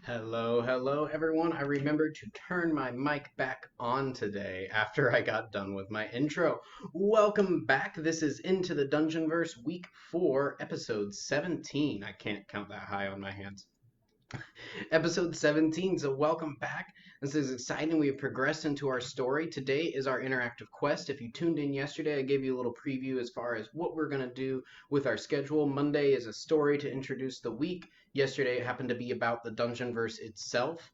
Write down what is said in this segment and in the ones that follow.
Hello everyone. I remembered to turn my mic back on today after I got done with my intro. Welcome back. This is Into the Dungeonverse Week 4, Episode 17. I can't count that high on my hands. Episode 17. So, welcome back. This is exciting. We have progressed into our story. Today is our interactive quest. If you tuned in yesterday, I gave you a little preview as far as what we're going to do with our schedule. Monday is a story to introduce the week. Yesterday, it happened to be about the Dungeonverse itself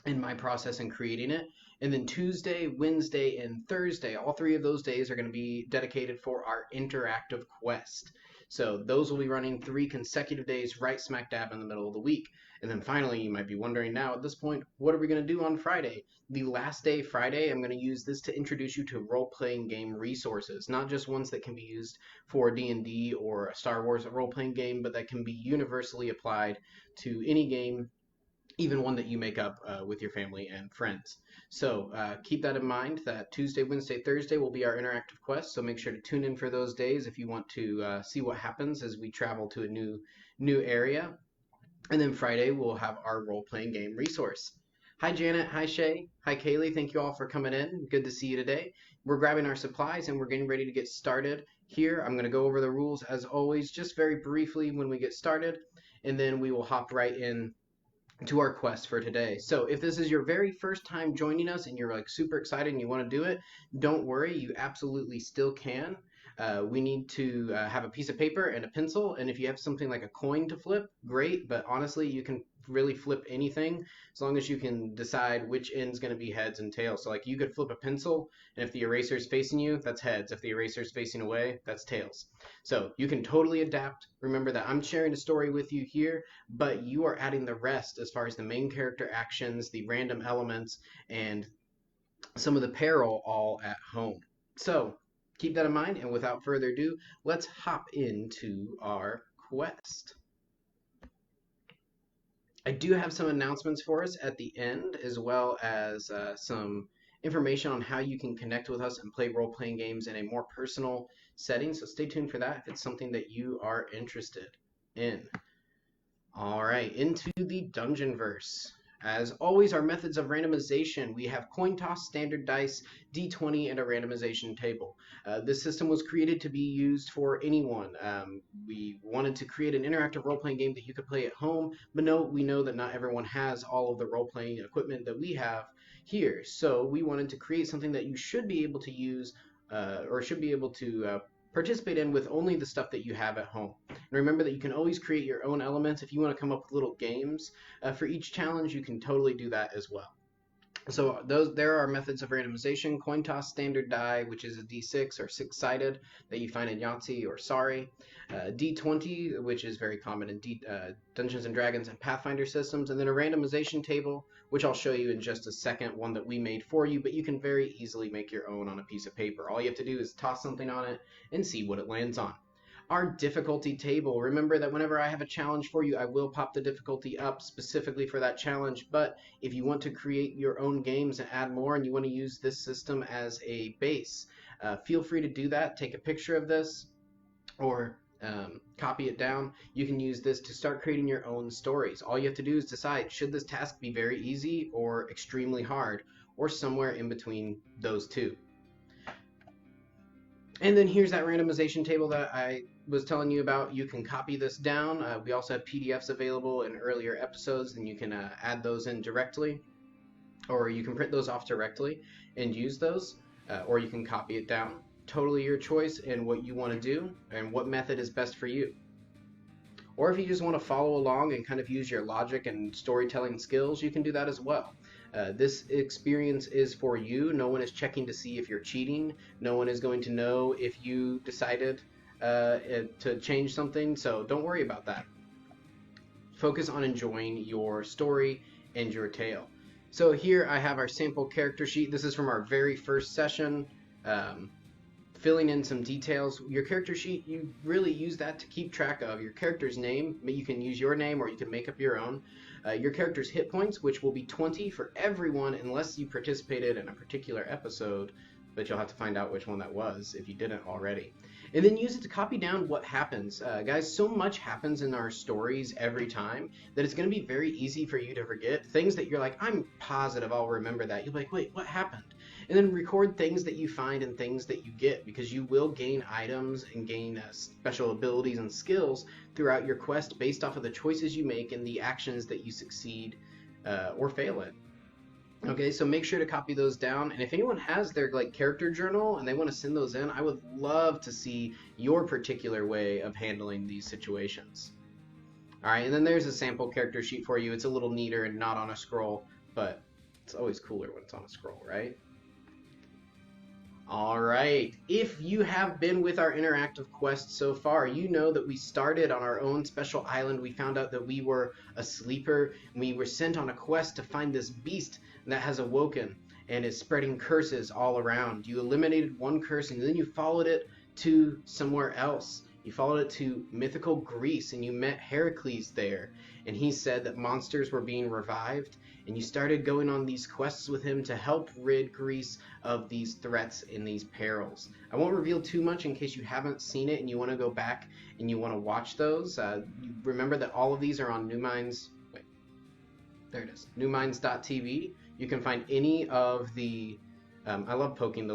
and my process in creating it. And then Tuesday, Wednesday, and Thursday, all three of those days are going to be dedicated for our interactive quest. So those will be running 3 consecutive days right smack dab in the middle of the week. And then finally, you might be wondering now at this point, what are we going to do on Friday? The last day, Friday, I'm going to use this to introduce you to role-playing game resources, not just ones that can be used for D&D or a Star Wars role-playing game, but that can be universally applied to any game, even one that you make up with your family and friends. So keep that in mind that Tuesday, Wednesday, Thursday will be our interactive quest. So make sure to tune in for those days if you want to see what happens as we travel to a new area. And then Friday we'll have our role-playing game resource. Hi Janet, hi Shay, hi Kaylee. Thank you all for coming in. Good to see you today. We're grabbing our supplies and we're getting ready to get started here. I'm going to go over the rules as always, just very briefly when we get started, and then we will hop right in to our quest for today. So if this is your very first time joining us and you're like super excited and you want to do it, don't worry, you absolutely still can. We need to have a piece of paper and a pencil, and if you have something like a coin to flip, great, but honestly, you can really flip anything as long as you can decide which end's going to be heads and tails. So like you could flip a pencil, and if the eraser is facing you, that's heads. If the eraser is facing away, that's tails. So you can totally adapt. Remember that I'm sharing a story with you here, but you are adding the rest as far as the main character actions, the random elements, and some of the peril all at home. So keep that in mind, and without further ado, let's hop into our quest. I do have some announcements for us at the end, as well as some information on how you can connect with us and play role-playing games in a more personal setting. So stay tuned for that if it's something that you are interested in. All right, into the Dungeonverse. As always, our methods of randomization, we have coin toss, standard dice, d20, and a randomization table. This system was created to be used for anyone. We wanted to create an interactive role-playing game that you could play at home, but we know that not everyone has all of the role-playing equipment that we have here. So we wanted to create something that you should be able to use or should be able to participate in with only the stuff that you have at home. And remember that you can always create your own elements. If you want to come up with little games for each challenge, you can totally do that as well. So there are methods of randomization: coin toss, standard die, which is a d6 or six-sided that you find in Yahtzee or Sorry, d20, which is very common in Dungeons and Dragons and Pathfinder systems, and then a randomization table, which I'll show you in just a second, one that we made for you, but you can very easily make your own on a piece of paper. All you have to do is toss something on it and see what it lands on. Our difficulty table. Remember that whenever I have a challenge for you, I will pop the difficulty up specifically for that challenge, but if you want to create your own games and add more and you want to use this system as a base, feel free to do that. Take a picture of this or copy it down. You can use this to start creating your own stories. All you have to do is decide, should this task be very easy or extremely hard, or somewhere in between those two. And then here's that randomization table that I was telling you about. You can copy this down. We also have PDFs available in earlier episodes, and you can add those in directly, or you can print those off directly and use those, or you can copy it down. Totally your choice in what you want to do and what method is best for you. Or if you just want to follow along and kind of use your logic and storytelling skills, you can do that as well. This experience is for you. No one is checking to see if you're cheating. No one is going to know if you decided to change something, so don't worry about that. Focus on enjoying your story and your tale. So here I have our sample character sheet. This is from our very first session. Filling in some details. Your character sheet, you really use that to keep track of your character's name. You can use your name or you can make up your own. Your character's hit points, which will be 20 for everyone unless you participated in a particular episode but you'll have to find out which one that was if you didn't already. And then use it to copy down what happens. Guys, so much happens in our stories every time that it's going to be very easy for you to forget things that you're like, I'm positive I'll remember that. You'll be like, wait, what happened? And then record things that you find and things that you get, because you will gain items and gain special abilities and skills throughout your quest based off of the choices you make and the actions that you succeed or fail at. Okay, so make sure to copy those down, and if anyone has their like character journal and they want to send those in, I would love to see your particular way of handling these situations. All right, and then there's a sample character sheet for you. It's a little neater and not on a scroll, but it's always cooler when it's on a scroll, right? All right, if you have been with our interactive quest so far, you know that we started on our own special island. We found out that we were a sleeper, and we were sent on a quest to find this beast that has awoken and is spreading curses all around. You eliminated one curse, and then you followed it to somewhere else. You followed it to mythical Greece, and you met Heracles there, and he said that monsters were being revived, and you started going on these quests with him to help rid Greece of these threats and these perils. I won't reveal too much in case you haven't seen it and you want to go back and you want to watch those. Remember that all of these are on New Minds. Wait, there it is. NewMinds.tv. You can find any of the. I love poking the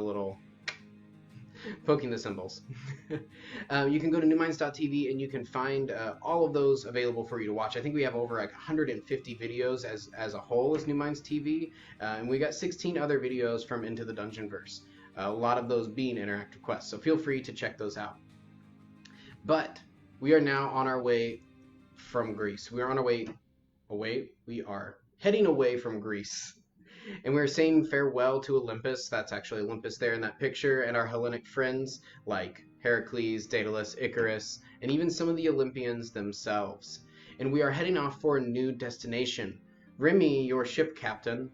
symbols. You can go to newminds.tv and you can find all of those available for you to watch. I think we have over like 150 videos as a whole as New Minds TV, and we got 16 other videos from Into the Dungeonverse, a lot of those being interactive quests, so feel free to check those out. But we are now on our way from Greece. We are on our way away. We are heading away from Greece. And we're saying farewell to Olympus. That's actually Olympus there in that picture, and our Hellenic friends like Heracles, Daedalus, Icarus, and even some of the Olympians themselves. And we are heading off for a new destination. Remy, your ship captain,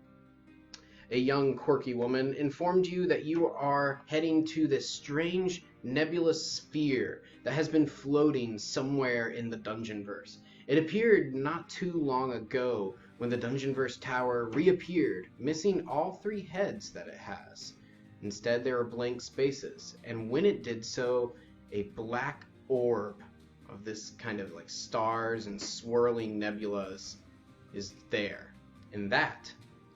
a young quirky woman, informed you that you are heading to this strange nebulous sphere that has been floating somewhere in the Dungeonverse. It appeared not too long ago when the Dungeonverse Tower reappeared, missing all 3 heads that it has. Instead, there are blank spaces, and when it did so, a black orb of this kind of like stars and swirling nebulas is there. And that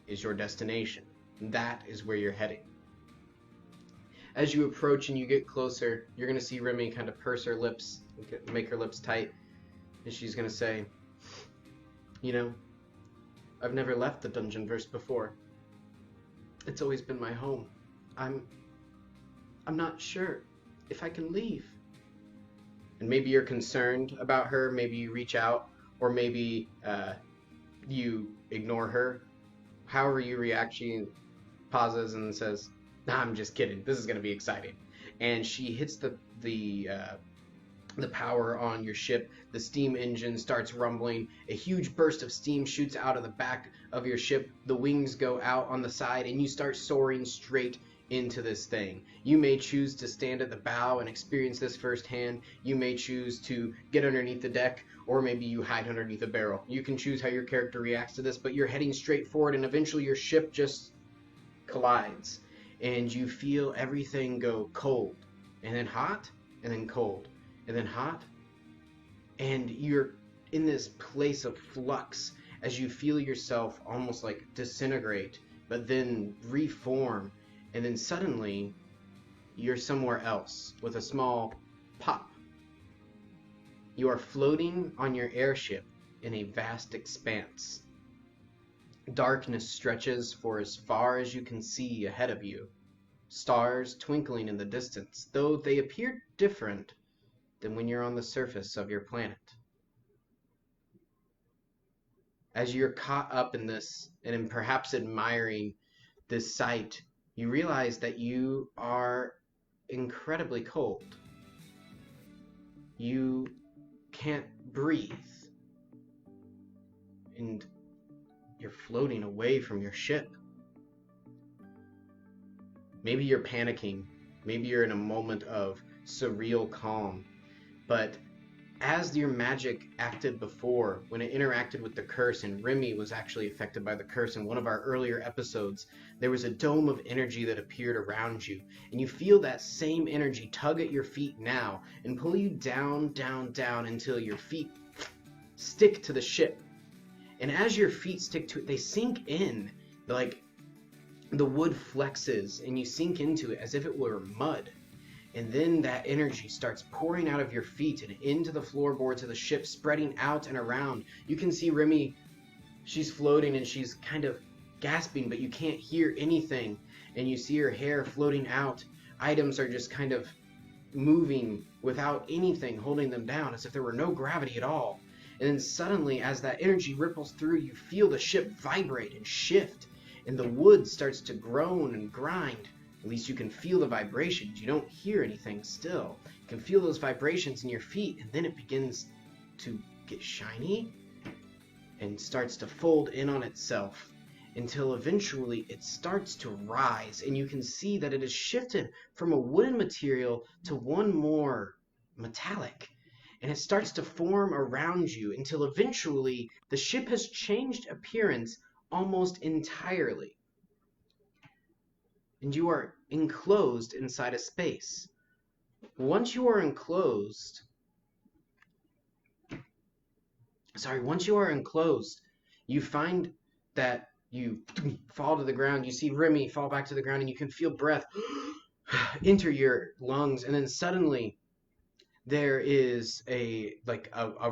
is your destination. That is where you're heading. As you approach and you get closer, you're going to see Remy kind of purse her lips, make her lips tight, and she's going to say, you know, I've never left the Dungeonverse before. It's always been my home. I'm not sure if I can leave. And maybe you're concerned about her, maybe you reach out, or maybe you ignore her. However you react, she pauses and says, nah, I'm just kidding. This is going to be exciting. And she hits the power on your ship. The steam engine starts rumbling. A huge burst of steam shoots out of the back of your ship. The wings go out on the side, and you start soaring straight into this thing. You may choose to stand at the bow and experience this firsthand. You may choose to get underneath the deck, or maybe you hide underneath a barrel. You can choose how your character reacts to this, but you're heading straight forward, and eventually your ship just collides, and you feel everything go cold, and then hot, and then cold, and then hot, and you're in this place of flux as you feel yourself almost like disintegrate, but then reform, and then suddenly you're somewhere else with a small pop. You are floating on your airship in a vast expanse. Darkness stretches for as far as you can see ahead of you. Stars twinkling in the distance, though they appear different than when you're on the surface of your planet. As you're caught up in this, and in perhaps admiring this sight, you realize that you are incredibly cold. You can't breathe. And you're floating away from your ship. Maybe you're panicking. Maybe you're in a moment of surreal calm. But as your magic acted before, when it interacted with the curse, and Remy was actually affected by the curse in one of our earlier episodes, there was a dome of energy that appeared around you, and you feel that same energy tug at your feet now and pull you down, down, down until your feet stick to the ship. And as your feet stick to it, they sink in, like the wood flexes, and you sink into it as if it were mud. And then that energy starts pouring out of your feet and into the floorboards of the ship, spreading out and around. You can see Remy, she's floating and she's kind of gasping, but you can't hear anything. And you see her hair floating out. Items are just kind of moving without anything holding them down, as if there were no gravity at all. And then suddenly, as that energy ripples through, you feel the ship vibrate and shift, and the wood starts to groan and grind. At least you can feel the vibrations. You don't hear anything still. You can feel those vibrations in your feet, and then it begins to get shiny and starts to fold in on itself until eventually it starts to rise, and you can see that it has shifted from a wooden material to one more metallic. And it starts to form around you until eventually the ship has changed appearance almost entirely. And you are enclosed inside a space. Once you are enclosed, you find that you fall to the ground. You see Remy fall back to the ground, and you can feel breath enter your lungs, and then suddenly there is a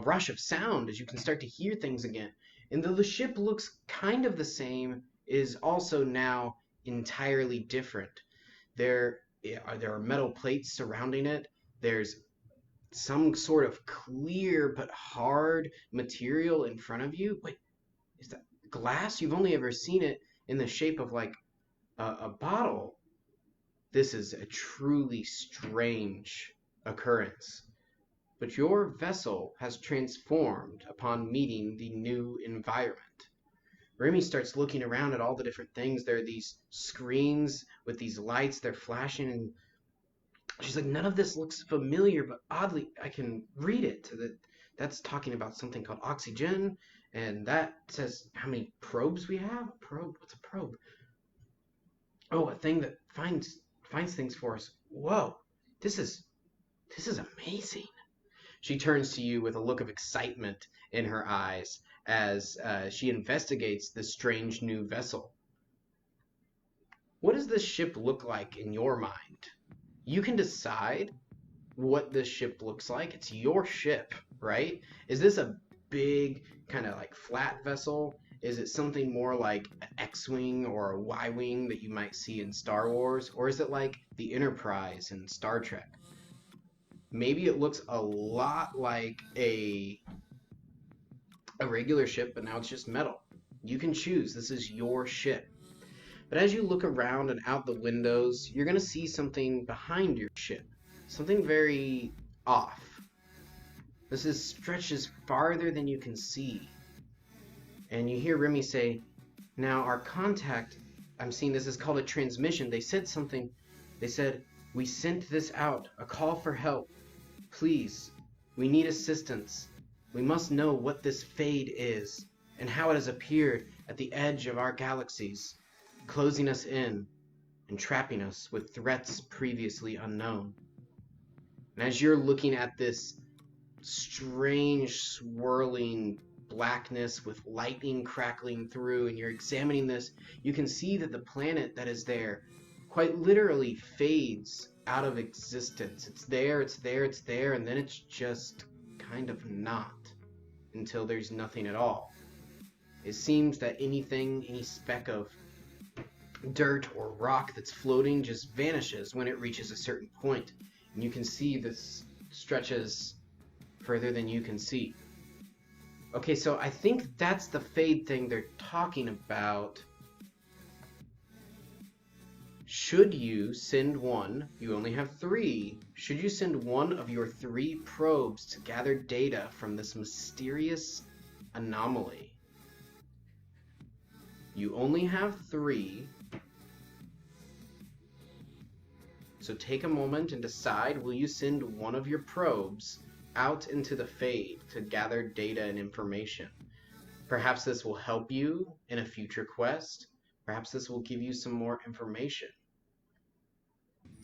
rush of sound as you can start to hear things again. And though the ship looks kind of the same, is also now entirely different. There are metal plates surrounding it. There's some sort of clear but hard material in front of you. Wait, is that glass? You've only ever seen it in the shape of like a bottle. This is a truly strange occurrence. But your vessel has transformed upon meeting the new environment. Remy starts looking around at all the different things. There are these screens with these lights, they're flashing, and she's like, none of this looks familiar, but oddly, I can read it. That's talking about something called oxygen, and that says how many probes we have. A probe? What's a probe? Oh, a thing that finds things for us. Whoa, this is amazing. She turns to you with a look of excitement in her eyes as she investigates this strange new vessel. What does this ship look like in your mind? You can decide what this ship looks like. It's your ship, right? Is this a big kind of like flat vessel? Is it something more like an X-Wing or a Y-Wing that you might see in Star Wars? Or is it like the Enterprise in Star Trek? Maybe it looks a lot like a regular ship, but now it's just metal. You can choose. This is your ship. But as you look around and out the windows, you're going to see something behind your ship. Something very off. This stretches farther than you can see. And you hear Remy say, now our contact, I'm seeing this is called a transmission. They said something. They said, we sent this out, a call for help. Please, we need assistance. We must know what this fade is and how it has appeared at the edge of our galaxies, closing us in and trapping us with threats previously unknown. And as you're looking at this strange swirling blackness with lightning crackling through, and you're examining this, you can see that the planet that is there quite literally fades out of existence. It's there, and then it's just kind of not until there's nothing at all. It seems that any speck of dirt or rock that's floating just vanishes when it reaches a certain point. And you can see this stretches further than you can see. Okay, so I think that's the fade thing they're talking about. Should you send one, you only have 3, should you send one of your 3 probes to gather data from this mysterious anomaly? You only have 3, so take a moment and decide, will you send one of your probes out into the fade to gather data and information. Perhaps this will help you in a future quest. Perhaps this will give you some more information.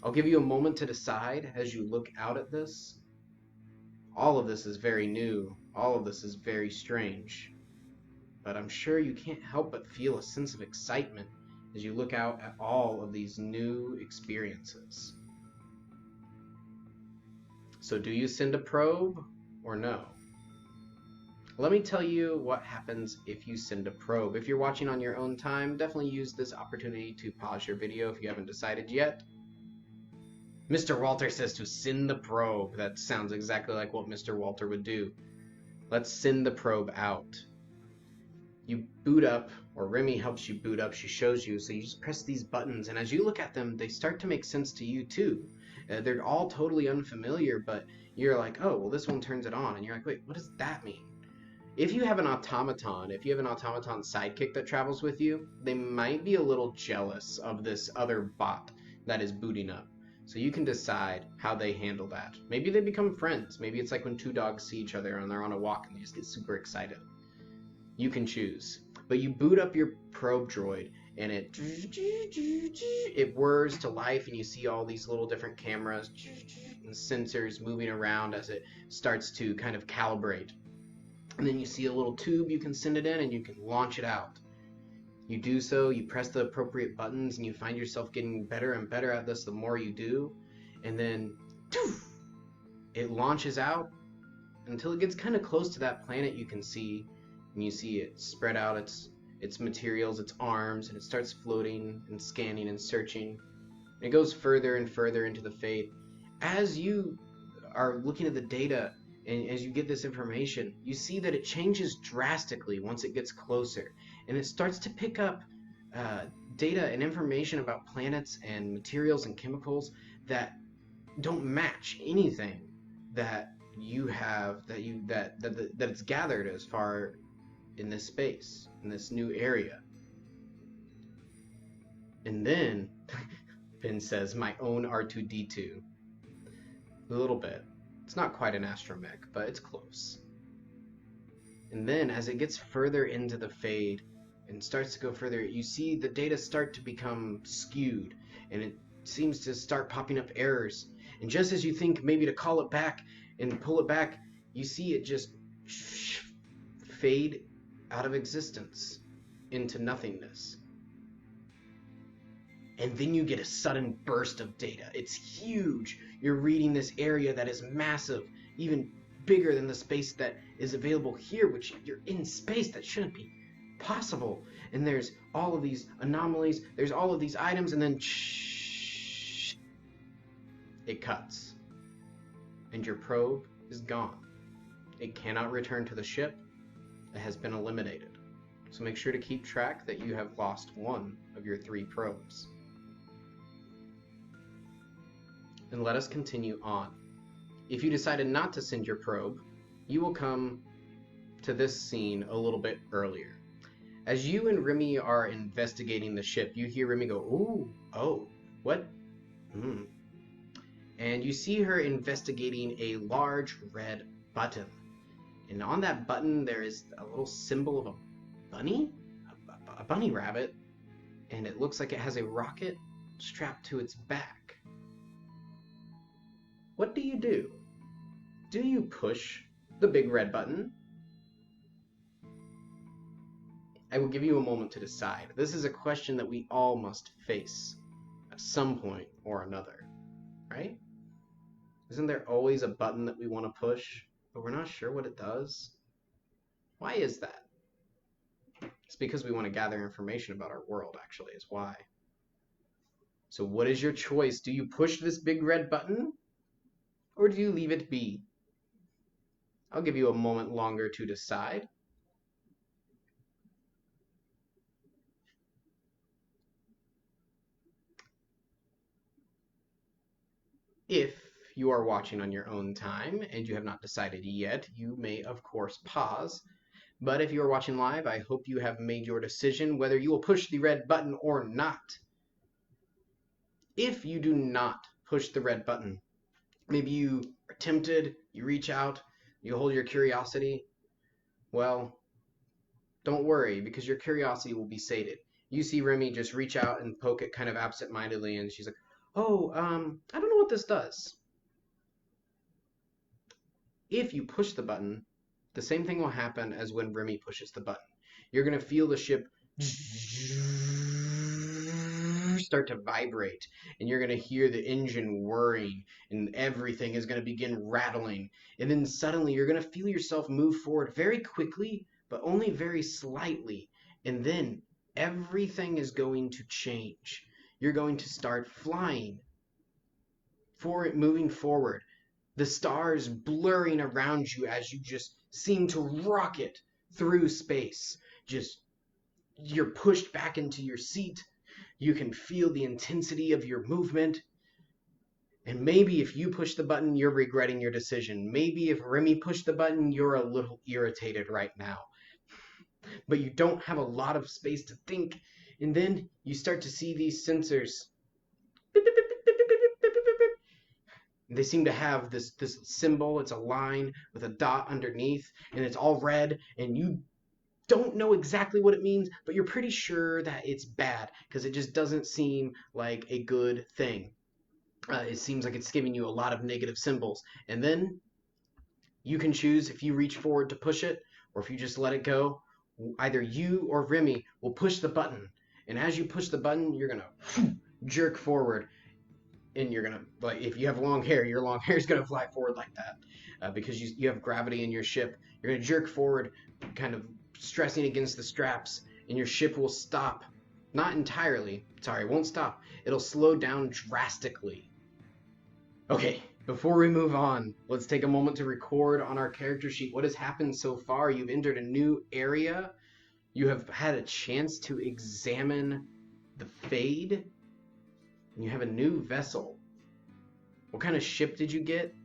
I'll give you a moment to decide as you look out at this. All of this is very new. All of this is very strange. But I'm sure you can't help but feel a sense of excitement as you look out at all of these new experiences. So do you send a probe or no? Let me tell you what happens if you send a probe. If you're watching on your own time, definitely use this opportunity to pause your video if you haven't decided yet. Mr. Walter says to send the probe. That sounds exactly like what Mr. Walter would do. Let's send the probe out. You boot up, or Remy helps you boot up. She shows you, so you just press these buttons, and as you look at them, they start to make sense to you too. They're all totally unfamiliar, but you're like, oh, well, this one turns it on, and you're like, wait, what does that mean? If you have an automaton, sidekick that travels with you, they might be a little jealous of this other bot that is booting up. So you can decide how they handle that. Maybe they become friends. Maybe it's like when two dogs see each other and they're on a walk and they just get super excited. You can choose. But you boot up your probe droid and it whirs to life, and you see all these little different cameras and sensors moving around as it starts to kind of calibrate. And then you see a little tube you can send it in, and you can launch it out. You do so, you press the appropriate buttons, and you find yourself getting better and better at this the more you do. And then it launches out until it gets kind of close to that planet you can see. And you see it spread out its materials, its arms, and it starts floating and scanning and searching. And it goes further and further into the fade. As you are looking at the data, and as you get this information, you see that it changes drastically once it gets closer. And it starts to pick up data and information about planets and materials and chemicals that don't match anything that you have, that it's gathered as far in this space, in this new area. And then Finn says, my own R2-D2. A little bit. It's not quite an astromech, but it's close. And then as it gets further into the fade and starts to go further, you see the data start to become skewed, and it seems to start popping up errors. And just as you think maybe to call it back and pull it back, you see it just fade out of existence into nothingness. And then you get a sudden burst of data. It's huge. You're reading this area that is massive, even bigger than the space that is available here, which you're in space. That shouldn't be possible. And there's all of these anomalies, there's all of these items, and then it cuts. And your probe is gone. It cannot return to the ship. It has been eliminated. So make sure to keep track that you have lost one of your 3 probes. And let us continue on. If you decided not to send your probe, you will come to this scene a little bit earlier. As you and Remy are investigating the ship, you hear Remy go, ooh, oh, what? And you see her investigating a large red button. And on that button there is a little symbol of a bunny? A bunny rabbit. And it looks like it has a rocket strapped to its back. What do you do? Do you push the big red button? I will give you a moment to decide. This is a question that we all must face at some point or another, right? Isn't there always a button that we want to push, but we're not sure what it does? Why is that? It's because we want to gather information about our world, actually, is why. So what is your choice? Do you push this big red button? Or do you leave it be? I'll give you a moment longer to decide. If you are watching on your own time and you have not decided yet, you may of course pause. But if you are watching live, I hope you have made your decision whether you will push the red button or not. If you do not push the red button, maybe you are tempted, you reach out, You hold your curiosity? Well, don't worry, because your curiosity will be sated. You see Remy just reach out and poke it kind of absent-mindedly, and she's like, "Oh, I don't know what this does." If you push the button, the same thing will happen as when Remy pushes the button. You're going to feel the ship start to vibrate, and you're going to hear the engine whirring, and everything is going to begin rattling. And then suddenly you're going to feel yourself move forward very quickly, but only very slightly. And then everything is going to change. You're going to start flying, moving forward. The stars blurring around you as you just seem to rocket through space. Just you're pushed back into your seat. You can feel the intensity of your movement. And maybe if you push the button, you're regretting your decision. Maybe if Remy pushed the button, you're a little irritated right now. But you don't have a lot of space to think. And then you start to see these sensors. They seem to have this symbol. It's a line with a dot underneath, and it's all red, and you don't know exactly what it means, but you're pretty sure that it's bad because it just doesn't seem like a good thing. It seems like it's giving you a lot of negative symbols. And then you can choose if you reach forward to push it or if you just let it go. Either you or Remy will push the button. And as you push the button, you're going to jerk forward. And you're going to, like, if you have long hair, your long hair is going to fly forward like that because you have gravity in your ship. You're going to jerk forward, kind of stressing against the straps, and your ship will stop. Not entirely. Sorry, it won't stop. It'll slow down drastically. Okay, before we move on, let's take a moment to record on our character sheet what has happened so far. You've entered a new area. You have had a chance to examine the Fade. And you have a new vessel. What kind of ship did you get?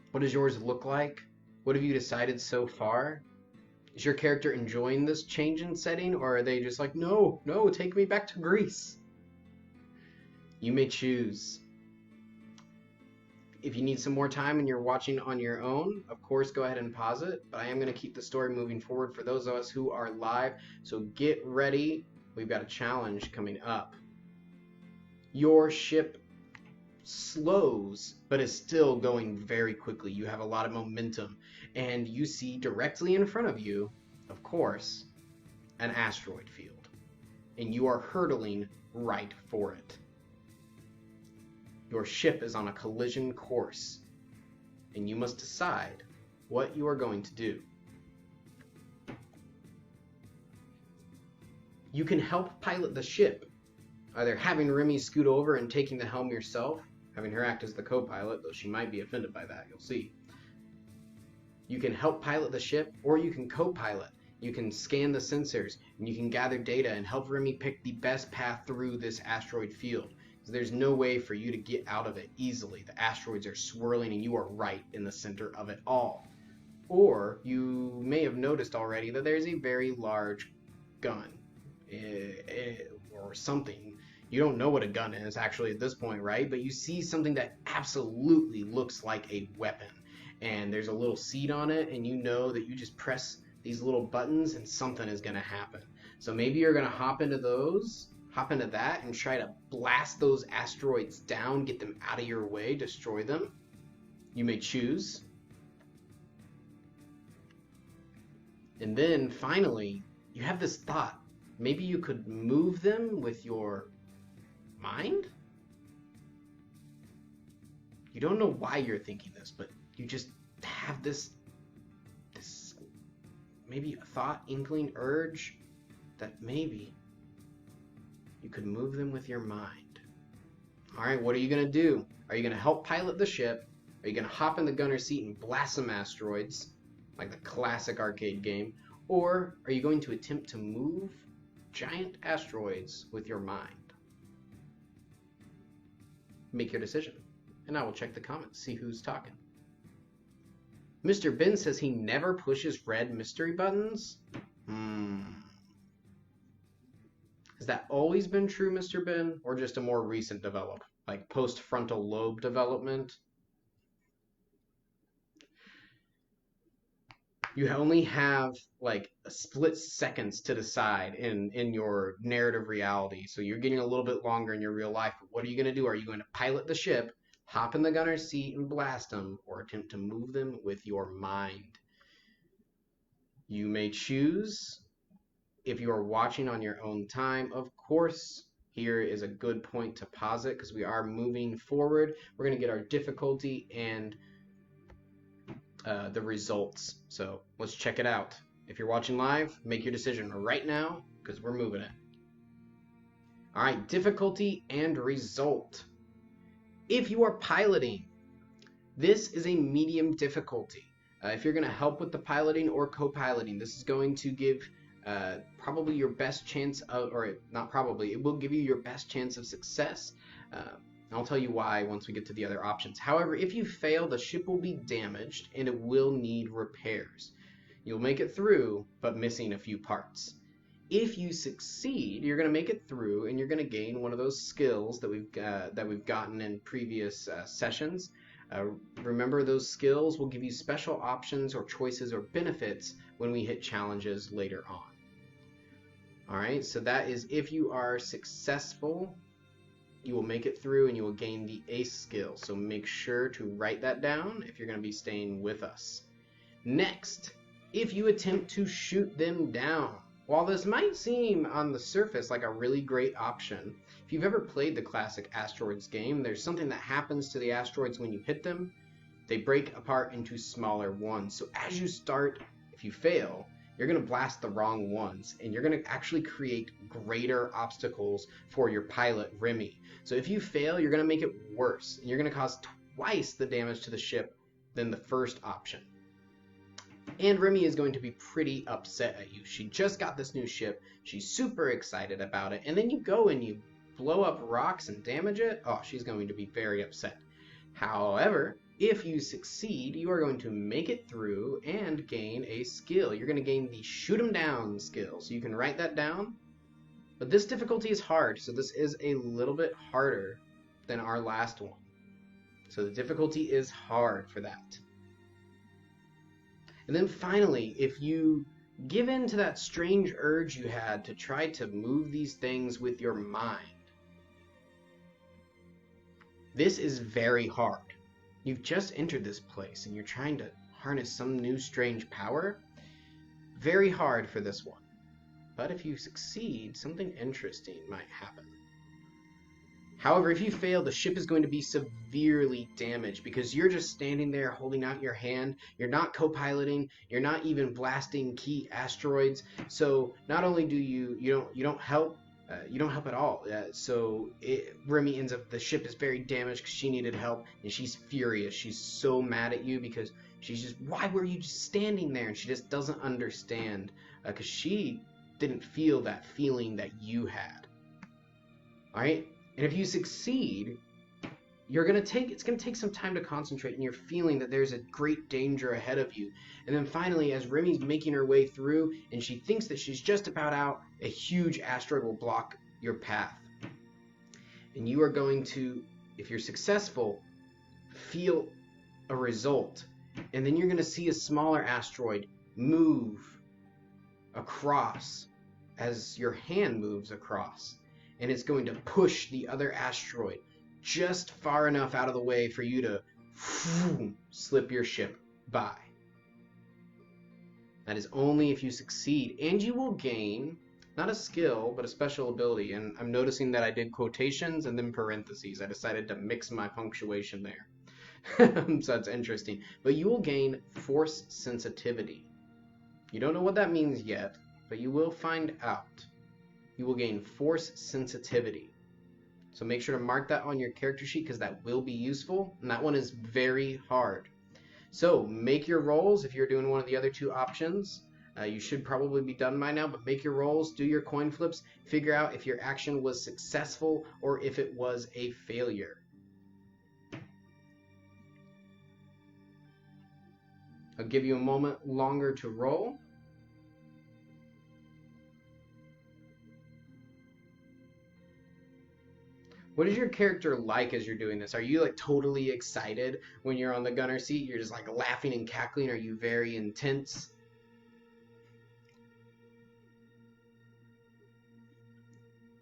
What does yours look like? What have you decided so far? Is your character enjoying this change in setting, or are they just like, no, take me back to Greece? You may choose. If you need some more time and you're watching on your own, of course, go ahead and pause it. But I am going to keep the story moving forward for those of us who are live. So get ready. We've got a challenge coming up. Your ship slows, but is still going very quickly. You have a lot of momentum. And you see directly in front of you, of course, an asteroid field. And you are hurtling right for it. Your ship is on a collision course. And you must decide what you are going to do. You can help pilot the ship, either having Remy scoot over and taking the helm yourself, having her act as the co-pilot, though she might be offended by that, you'll see. You can help pilot the ship, or you can co-pilot. You can scan the sensors, and you can gather data and help Remy pick the best path through this asteroid field. So there's no way for you to get out of it easily. The asteroids are swirling, and you are right in the center of it all. Or you may have noticed already that there's a very large gun, or something. You don't know what a gun is actually at this point, right? But you see something that absolutely looks like a weapon. And there's a little seat on it, and you know that you just press these little buttons and something is going to happen. So maybe you're going to hop into that and try to blast those asteroids down, get them out of your way, destroy them. You may choose. And then finally, you have this thought. Maybe you could move them with your mind? You don't know why you're thinking this, but you just have this maybe a thought, inkling, urge that maybe you could move them with your mind. All right, what are you going to do? Are you going to help pilot the ship? Are you going to hop in the gunner seat and blast some asteroids, like the classic arcade game? Or are you going to attempt to move giant asteroids with your mind? Make your decision, and I will check the comments, see who's talking. Mr. Ben says he never pushes red mystery buttons. Has that always been true, Mr. Ben, or just a more recent development, like post-frontal lobe development? You only have like a split seconds to decide in your narrative reality. So you're getting a little bit longer in your real life. But what are you going to do? Are you going to pilot the ship, hop in the gunner's seat and blast them, or attempt to move them with your mind? You may choose. If you are watching on your own time, of course, here is a good point to pause it because we are moving forward. We're going to get our difficulty and the results. So let's check it out. If you're watching live, make your decision right now because we're moving it. All right, difficulty and result. If you are piloting, this is a medium difficulty. If you're going to help with the piloting or co-piloting, this is going to give probably your best chance of, or not probably, it will give you your best chance of success. I'll tell you why once we get to the other options. However, if you fail, the ship will be damaged and it will need repairs. You'll make it through, but missing a few parts. If you succeed, you're going to make it through and you're going to gain one of those skills that we've gotten in previous sessions. Remember, those skills will give you special options or choices or benefits when we hit challenges later on. All right, so that is if you are successful, you will make it through and you will gain the ace skill. So make sure to write that down if you're going to be staying with us. Next, if you attempt to shoot them down. While this might seem on the surface like a really great option, if you've ever played the classic Asteroids game, there's something that happens to the asteroids when you hit them. They break apart into smaller ones. So as you start, if you fail, you're going to blast the wrong ones, and you're going to actually create greater obstacles for your pilot, Remy. So if you fail, you're going to make it worse, and you're going to cause twice the damage to the ship than the first option. And Remy is going to be pretty upset at you. She just got this new ship. She's super excited about it. And then you go and you blow up rocks and damage it. Oh, she's going to be very upset. However, if you succeed, you are going to make it through and gain a skill. You're going to gain the shoot 'em down skill. So you can write that down. But this difficulty is hard. So this is a little bit harder than our last one. So the difficulty is hard for that. And then finally, if you give in to that strange urge you had to try to move these things with your mind, this is very hard. You've just entered this place and you're trying to harness some new strange power. Very hard for this one. But if you succeed, something interesting might happen. However, if you fail, the ship is going to be severely damaged because you're just standing there holding out your hand. You're not co-piloting. You're not even blasting key asteroids. So not only do you don't help, you don't help at all. Remy ends up, the ship is very damaged because she needed help, and she's furious. She's so mad at you because she's just, why were you just standing there? And she just doesn't understand because she didn't feel that feeling that you had. All right. And if you succeed, it's going to take some time to concentrate, and you're feeling that there's a great danger ahead of you. And then finally, as Remy's making her way through and she thinks that she's just about out, a huge asteroid will block your path. And you are going to, if you're successful, feel a result. And then you're going to see a smaller asteroid move across as your hand moves across. And it's going to push the other asteroid just far enough out of the way for you to slip your ship by. That is only if you succeed. And you will gain, not a skill, but a special ability. And I'm noticing that I did quotations and then parentheses. I decided to mix my punctuation there. So that's interesting. But you will gain force sensitivity. You don't know what that means yet, but you will find out. You will gain force sensitivity. So make sure to mark that on your character sheet because that will be useful. And that one is very hard. So make your rolls if you're doing one of the other two options. You should probably be done by now, but make your rolls, do your coin flips, figure out if your action was successful or if it was a failure. I'll give you a moment longer to roll. What is your character like as you're doing this? Are you like totally excited when you're on the gunner seat? You're just like laughing and cackling? Are you very intense?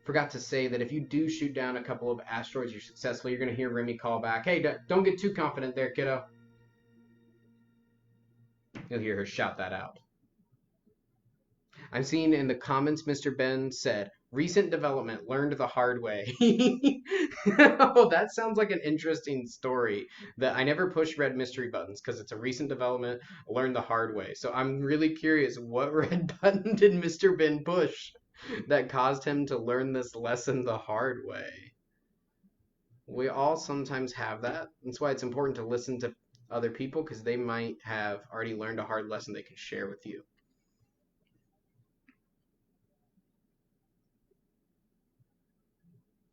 forgot to say that if you do shoot down a couple of asteroids, you're successful, you're going to hear Remy call back, "Hey, don't get too confident there, kiddo." You'll hear her shout that out. I'm seeing in the comments, Mr. Ben said, "Recent development, learned the hard way." Oh, that sounds like an interesting story. That I never push red mystery buttons because it's a recent development, learned the hard way. So I'm really curious, what red button did Mr. Ben push that caused him to learn this lesson the hard way? We all sometimes have that. That's why it's important to listen to other people, because they might have already learned a hard lesson they can share with you.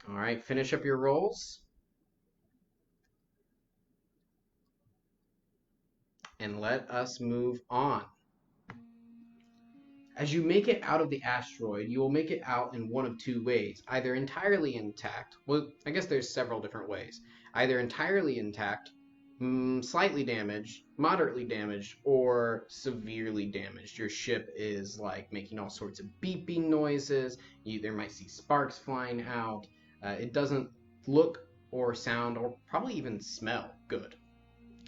All right, finish up your rolls. And let us move on. As you make it out of the asteroid, you will make it out in one of two ways. Either entirely intact, well, I guess there's several different ways. Either entirely intact, slightly damaged, moderately damaged, or severely damaged. Your ship is like making all sorts of beeping noises. You either might see sparks flying out. It doesn't look or sound or probably even smell good.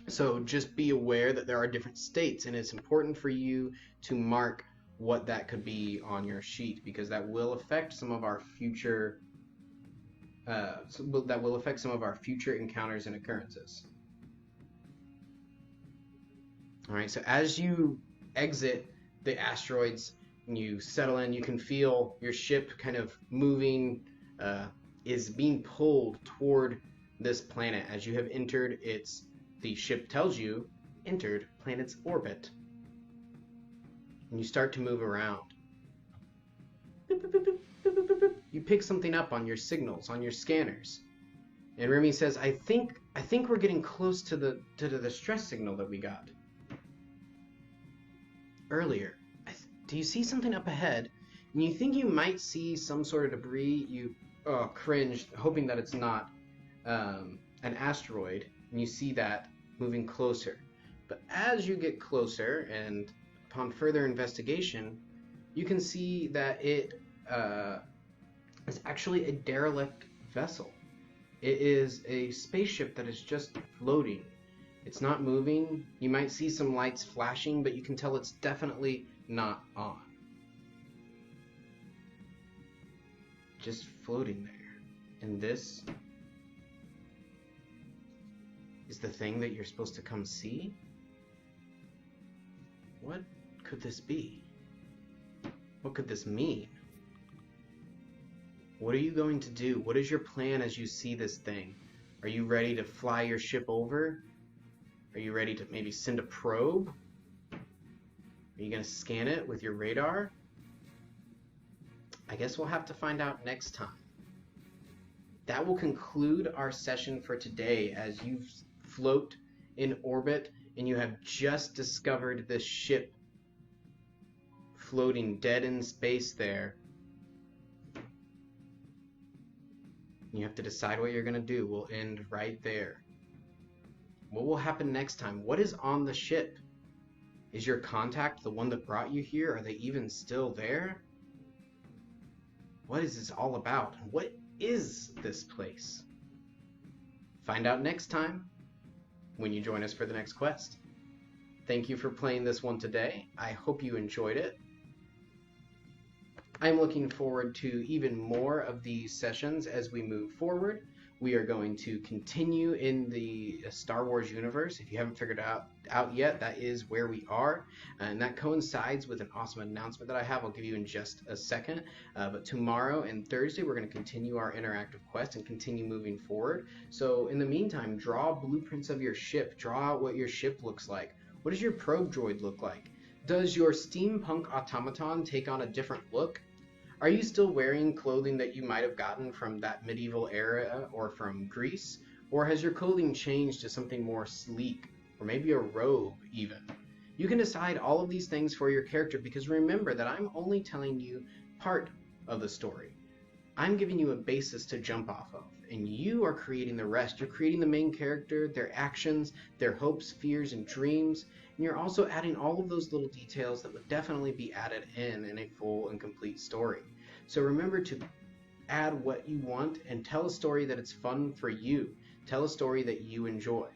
So just be aware that there are different states, and it's important for you to mark what that could be on your sheet, because that will affect some of our future encounters and occurrences. All right, so as you exit the asteroids and you settle in, you can feel your ship kind of moving, is being pulled toward this planet. As you have entered the ship tells you, entered planet's orbit. And you start to move around. You pick something up on your signals, on your scanners. And Remy says, I think we're getting close to the distress signal that we got earlier. Do you see something up ahead? And you think you might see some sort of debris. You cringe, hoping that it's not an asteroid. And you see that moving closer. But as you get closer, and upon further investigation, you can see that it is actually a derelict vessel. It is a spaceship that is just floating. It's not moving. You might see some lights flashing, but you can tell it's definitely not on. Just floating there. And this is the thing that you're supposed to come see? What could this be? What could this mean? What are you going to do? What is your plan as you see this thing? Are you ready to fly your ship over? Are you ready to maybe send a probe? Are you going to scan it with your radar? I guess we'll have to find out next time. That will conclude our session for today, as you float in orbit and you have just discovered this ship floating dead in space there. You have to decide what you're going to do. We'll end right there. What will happen next time? What is on the ship? Is your contact the one that brought you here? Are they even still there? What is this all about? What is this place? Find out next time when you join us for the next quest. Thank you for playing this one today. I hope you enjoyed it. I'm looking forward to even more of these sessions as we move forward. We are going to continue in the Star Wars universe. If you haven't figured it out yet, that is where we are. And that coincides with an awesome announcement that I have. I'll give you in just a second. But tomorrow and Thursday, we're going to continue our interactive quest and continue moving forward. So in the meantime, draw blueprints of your ship. Draw out what your ship looks like. What does your probe droid look like? Does your steampunk automaton take on a different look? Are you still wearing clothing that you might have gotten from that medieval era or from Greece? Or has your clothing changed to something more sleek, or maybe a robe even? You can decide all of these things for your character, because remember that I'm only telling you part of the story. I'm giving you a basis to jump off of, and you are creating the rest. You're creating the main character, their actions, their hopes, fears, and dreams, and you're also adding all of those little details that would definitely be added in a full and complete story. So remember to add what you want and tell a story that it's fun for you. Tell a story that you enjoy.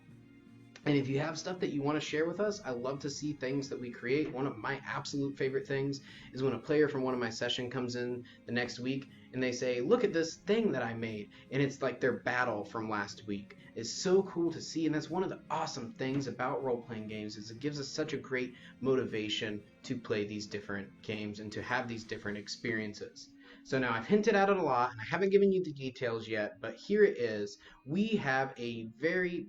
And if you have stuff that you want to share with us, I love to see things that we create. One of my absolute favorite things is when a player from one of my session comes in the next week and they say, look at this thing that I made. And it's like their battle from last week. It's so cool to see. And that's one of the awesome things about role-playing games is it gives us such a great motivation to play these different games and to have these different experiences. So now I've hinted at it a lot and I haven't given you the details yet, but here it is. We have a very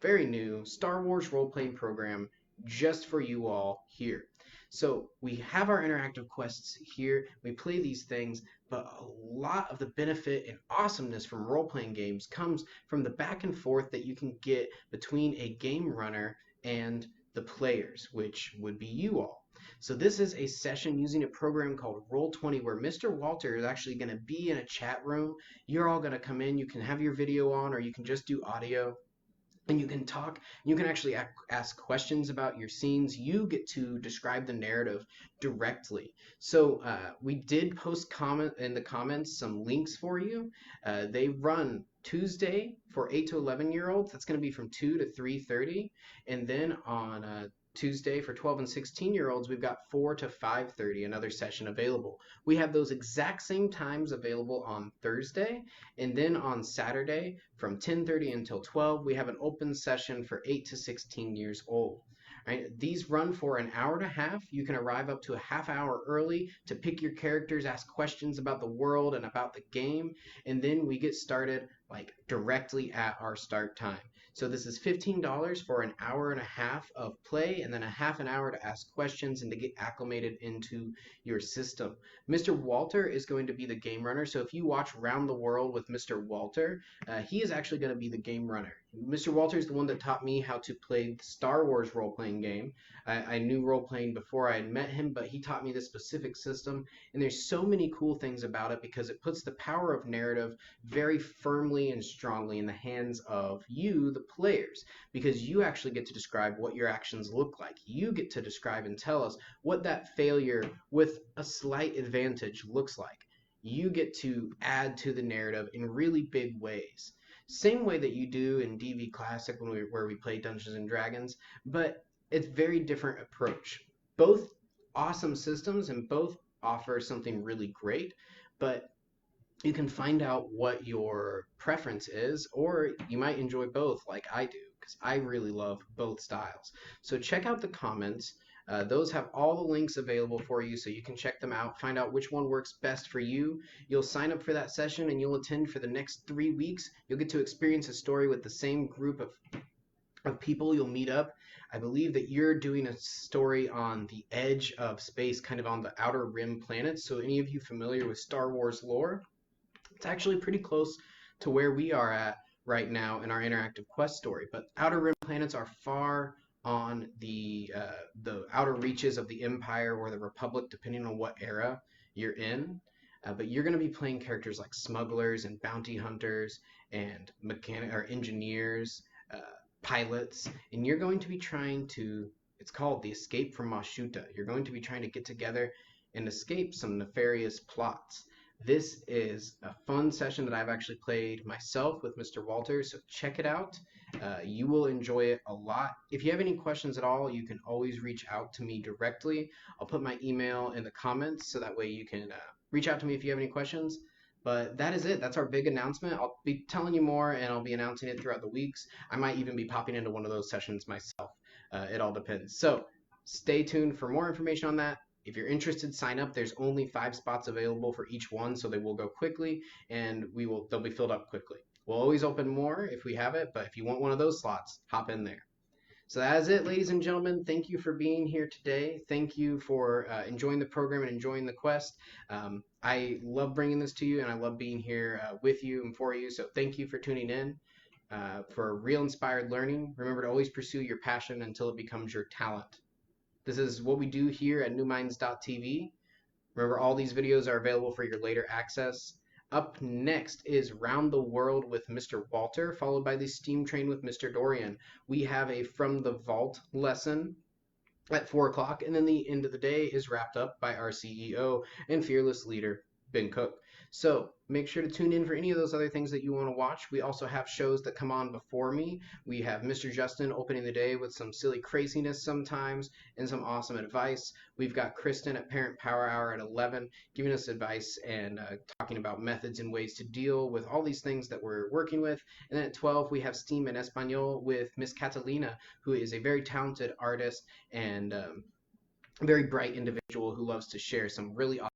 new Star Wars role-playing program just for you all here. So we have our interactive quests here, we play these things, but a lot of the benefit and awesomeness from role-playing games comes from the back and forth that you can get between a game runner and the players, which would be you all. So this is a session using a program called Roll20 where Mr. Walter is actually going to be in a chat room. You're all going to come in, you can have your video on or you can just do audio. And you can talk, you can actually ask questions about your scenes. You get to describe the narrative directly. So we did post in the comments some links for you. They run Tuesday for 8 to 11-year-olds. That's going to be from 2 to 3:30. And then on Tuesday for 12 and 16-year-olds, we've got 4 to 5:30, another session available. We have those exact same times available on Thursday, and then on Saturday from 10:30 until 12, we have an open session for 8 to 16 years old. Right? These run for an hour and a half. You can arrive up to a half hour early to pick your characters, ask questions about the world and about the game, and then we get started like directly at our start time. So this is $15 for an hour and a half of play and then a half an hour to ask questions and to get acclimated into your system. Mr. Walter is going to be the game runner. So if you watch Round the World with Mr. Walter, he is actually going to be the game runner. Mr. Walter is the one that taught me how to play the Star Wars role-playing game. I knew role-playing before I had met him, but he taught me this specific system. And there's so many cool things about it because it puts the power of narrative very firmly and strongly in the hands of you, the players, because you actually get to describe what your actions look like. You get to describe and tell us what that failure with a slight advantage looks like. You get to add to the narrative in really big ways. Same way that you do in DV Classic where we play Dungeons and Dragons, but it's very different approach. Both awesome systems and both offer something really great, but you can find out what your preference is, or you might enjoy both like I do, because I really love both styles. So check out the comments. Those have all the links available for you, so you can check them out, find out which one works best for you. You'll sign up for that session and you'll attend for the next 3 weeks. You'll get to experience a story with the same group of people you'll meet up. I believe that you're doing a story on the edge of space, kind of on the outer rim planets. So any of you familiar with Star Wars lore, it's actually pretty close to where we are at right now in our interactive quest story. But outer rim planets are far on the outer reaches of the Empire or the Republic, depending on what era you're in. But you're going to be playing characters like smugglers and bounty hunters and engineers, pilots, and you're going to be trying to, it's called the Escape from Mos Shuta. You're going to be trying to get together and escape some nefarious plots. This is a fun session that I've actually played myself with Mr. Walter, so check it out. You will enjoy it a lot. If you have any questions at all, you can always reach out to me directly. I'll put my email in the comments so that way you can reach out to me if you have any questions. But that is it. That's our big announcement. I'll be telling you more and I'll be announcing it throughout the weeks. I might even be popping into one of those sessions myself. It all depends. So stay tuned for more information on that. If you're interested, sign up. There's only 5 spots available for each one, so they will go quickly and they'll be filled up quickly. We'll always open more if we have it, but if you want one of those slots, hop in there. So that is it, ladies and gentlemen. Thank you for being here today. Thank you for enjoying the program and enjoying the quest. I love bringing this to you, and I love being here with you and for you. So thank you for tuning in. For real inspired learning, remember to always pursue your passion until it becomes your talent. This is what we do here at newminds.tv. Remember, all these videos are available for your later access. Up next is Round the World with Mr. Walter, followed by the Steam Train with Mr. Dorian. We have a From the Vault lesson at 4 o'clock, and then the end of the day is wrapped up by our CEO and fearless leader, Ben Cook. So make sure to tune in for any of those other things that you want to watch. We also have shows that come on before me. We have Mr. Justin opening the day with some silly craziness sometimes and some awesome advice. We've got Kristen at Parent Power Hour at 11 giving us advice and talking about methods and ways to deal with all these things that we're working with. And then at 12, we have Steam in Espanol with Miss Catalina, who is a very talented artist and very bright individual who loves to share some really